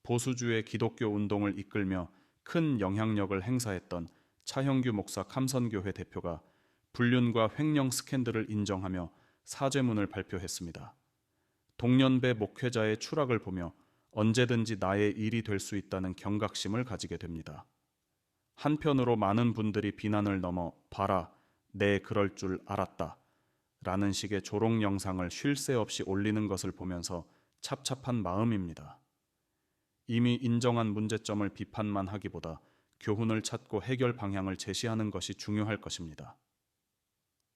보수주의 기독교 운동을 이끌며 큰 영향력을 행사했던 차형규 목사 감선교회 대표가 불륜과 횡령 스캔들을 인정하며 사죄문을 발표했습니다. 동년배 목회자의 추락을 보며 언제든지 나의 일이 될 수 있다는 경각심을 가지게 됩니다. 한편으로 많은 분들이 비난을 넘어 봐라, 내 그럴 줄 알았다 라는 식의 조롱 영상을 쉴 새 없이 올리는 것을 보면서 찹찹한 마음입니다. 이미 인정한 문제점을 비판만 하기보다 교훈을 찾고 해결 방향을 제시하는 것이 중요할 것입니다.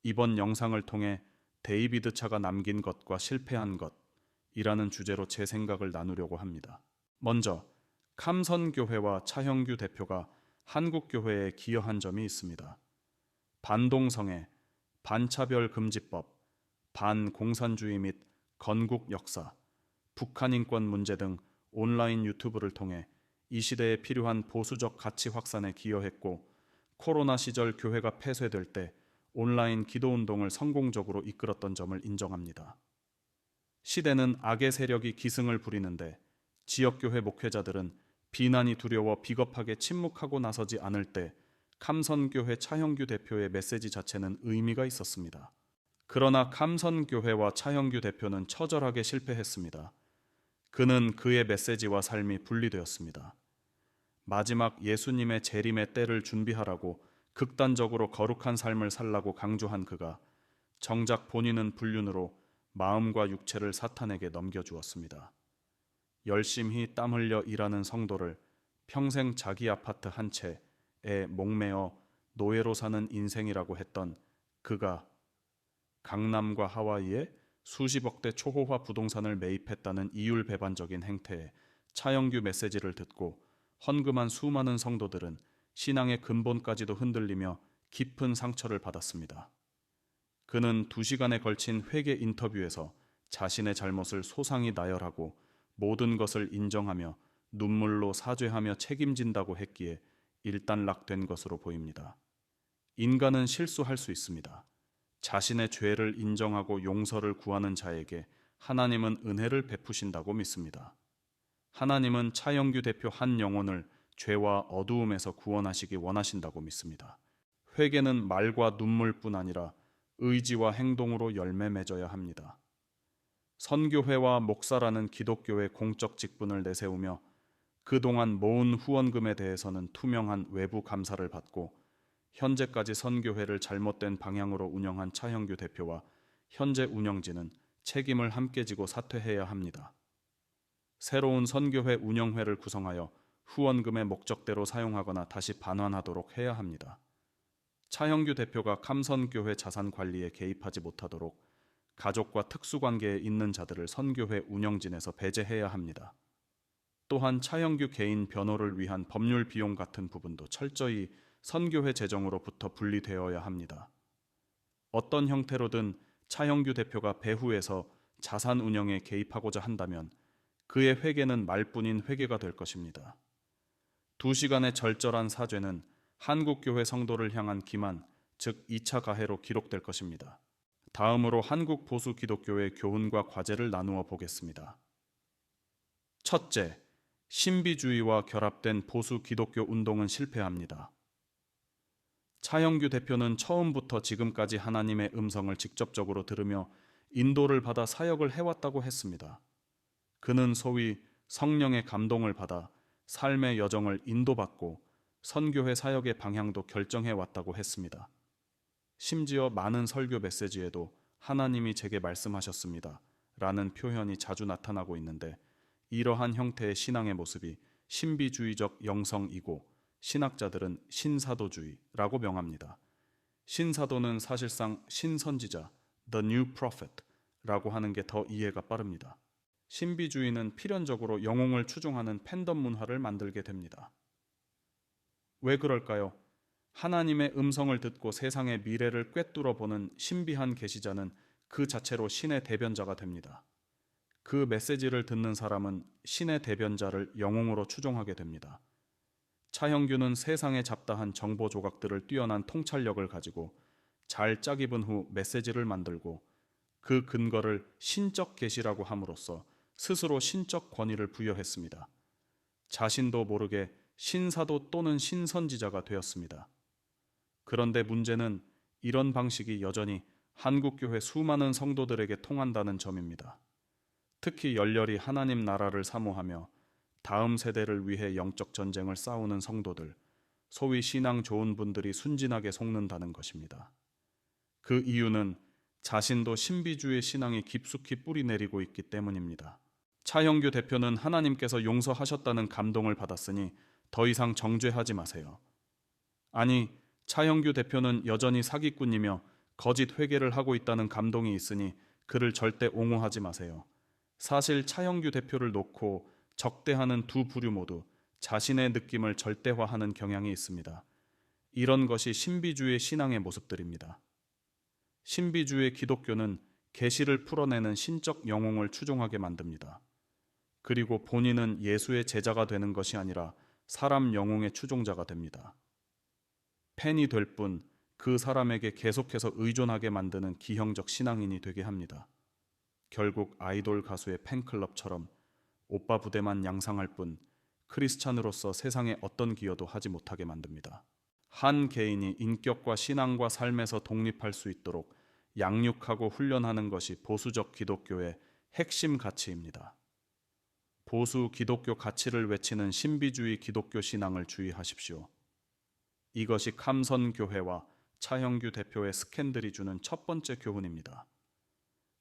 이번 영상을 통해 데이비드 차가 남긴 것과 실패한 것이라는 주제로 제 생각을 나누려고 합니다. 먼저 감선교회와 차형규 대표가 한국교회에 기여한 점이 있습니다. 반동성애, 반차별금지법, 반공산주의 및 건국 역사, 북한 인권 문제 등 온라인 유튜브를 통해 이 시대에 필요한 보수적 가치 확산에 기여했고, 코로나 시절 교회가 폐쇄될 때 온라인 기도운동을 성공적으로 이끌었던 점을 인정합니다. 시대는 악의 세력이 기승을 부리는데 지역교회 목회자들은 비난이 두려워 비겁하게 침묵하고 나서지 않을 때 감선교회 차형규 대표의 메시지 자체는 의미가 있었습니다. 그러나 감선교회와 차형규 대표는 처절하게 실패했습니다. 그는 그의 메시지와 삶이 분리되었습니다. 마지막 예수님의 재림의 때를 준비하라고 극단적으로 거룩한 삶을 살라고 강조한 그가 정작 본인은 불륜으로 마음과 육체를 사탄에게 넘겨주었습니다. 열심히 땀 흘려 일하는 성도를 평생 자기 아파트 한 채에 목매어 노예로 사는 인생이라고 했던 그가 강남과 하와이에 수십억대 초호화 부동산을 매입했다는 이율배반적인 행태에 차영규 메시지를 듣고 헌금한 수많은 성도들은 신앙의 근본까지도 흔들리며 깊은 상처를 받았습니다. 그는 2시간에 걸친 회개 인터뷰에서 자신의 잘못을 소상히 나열하고 모든 것을 인정하며 눈물로 사죄하며 책임진다고 했기에 일단락된 것으로 보입니다. 인간은 실수할 수 있습니다. 자신의 죄를 인정하고 용서를 구하는 자에게 하나님은 은혜를 베푸신다고 믿습니다. 하나님은 차영규 대표 한 영혼을 죄와 어두움에서 구원하시기 원하신다고 믿습니다. 회개는 말과 눈물뿐 아니라 의지와 행동으로 열매 맺어야 합니다. 선교회와 목사라는 기독교의 공적 직분을 내세우며 그동안 모은 후원금에 대해서는 투명한 외부 감사를 받고 현재까지 선교회를 잘못된 방향으로 운영한 차형규 대표와 현재 운영진은 책임을 함께 지고 사퇴해야 합니다. 새로운 선교회 운영회를 구성하여 후원금의 목적대로 사용하거나 다시 반환하도록 해야 합니다. 차형규 대표가 감선교회 자산 관리에 개입하지 못하도록 가족과 특수관계에 있는 자들을 선교회 운영진에서 배제해야 합니다. 또한 차형규 개인 변호를 위한 법률 비용 같은 부분도 철저히 선교회 재정으로부터 분리되어야 합니다. 어떤 형태로든 차형규 대표가 배후에서 자산 운영에 개입하고자 한다면 그의 회개는 말뿐인 회개가 될 것입니다. 2시간의 절절한 사죄는 한국교회 성도를 향한 기만, 즉 2차 가해로 기록될 것입니다. 다음으로 한국 보수 기독교의 교훈과 과제를 나누어 보겠습니다. 첫째, 신비주의와 결합된 보수 기독교 운동은 실패합니다. 차형규 대표는 처음부터 지금까지 하나님의 음성을 직접적으로 들으며 인도를 받아 사역을 해왔다고 했습니다. 그는 소위 성령의 감동을 받아 삶의 여정을 인도받고 선교회 사역의 방향도 결정해왔다고 했습니다. 심지어 많은 설교 메시지에도 하나님이 제게 말씀하셨습니다 라는 표현이 자주 나타나고 있는데, 이러한 형태의 신앙의 모습이 신비주의적 영성이고 신학자들은 신사도주의라고 명합니다. 신사도는 사실상 신선지자, the new prophet 라고 하는 게 더 이해가 빠릅니다. 신비주의는 필연적으로 영웅을 추종하는 팬덤 문화를 만들게 됩니다. 왜 그럴까요? 하나님의 음성을 듣고 세상의 미래를 꿰뚫어 보는 신비한 계시자는 그 자체로 신의 대변자가 됩니다. 그 메시지를 듣는 사람은 신의 대변자를 영웅으로 추종하게 됩니다. 차형규는 세상에 잡다한 정보 조각들을 뛰어난 통찰력을 가지고 잘 짝입은 후 메시지를 만들고 그 근거를 신적 계시라고 함으로써 스스로 신적 권위를 부여했습니다. 자신도 모르게 신사도 또는 신선지자가 되었습니다. 그런데 문제는 이런 방식이 여전히 한국교회 수많은 성도들에게 통한다는 점입니다. 특히 열렬히 하나님 나라를 사모하며 다음 세대를 위해 영적 전쟁을 싸우는 성도들, 소위 신앙 좋은 분들이 순진하게 속는다는 것입니다. 그 이유는 자신도 신비주의 신앙이 깊숙이 뿌리내리고 있기 때문입니다. 차형규 대표는 하나님께서 용서하셨다는 감동을 받았으니 더 이상 정죄하지 마세요. 아니, 차형규 대표는 여전히 사기꾼이며 거짓 회개를 하고 있다는 감동이 있으니 그를 절대 옹호하지 마세요. 사실 차형규 대표를 놓고 적대하는 두 부류 모두 자신의 느낌을 절대화하는 경향이 있습니다. 이런 것이 신비주의 신앙의 모습들입니다. 신비주의 기독교는 계시를 풀어내는 신적 영웅을 추종하게 만듭니다. 그리고 본인은 예수의 제자가 되는 것이 아니라 사람 영웅의 추종자가 됩니다. 팬이 될 뿐 그 사람에게 계속해서 의존하게 만드는 기형적 신앙인이 되게 합니다. 결국 아이돌 가수의 팬클럽처럼 오빠 부대만 양상할 뿐 크리스찬으로서 세상에 어떤 기여도 하지 못하게 만듭니다. 한 개인이 인격과 신앙과 삶에서 독립할 수 있도록 양육하고 훈련하는 것이 보수적 기독교의 핵심 가치입니다. 보수 기독교 가치를 외치는 신비주의 기독교 신앙을 주의하십시오. 이것이 감선교회와 차형규 대표의 스캔들이 주는 첫 번째 교훈입니다.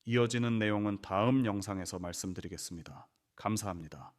이어지는 내용은 다음 영상에서 말씀드리겠습니다. 감사합니다.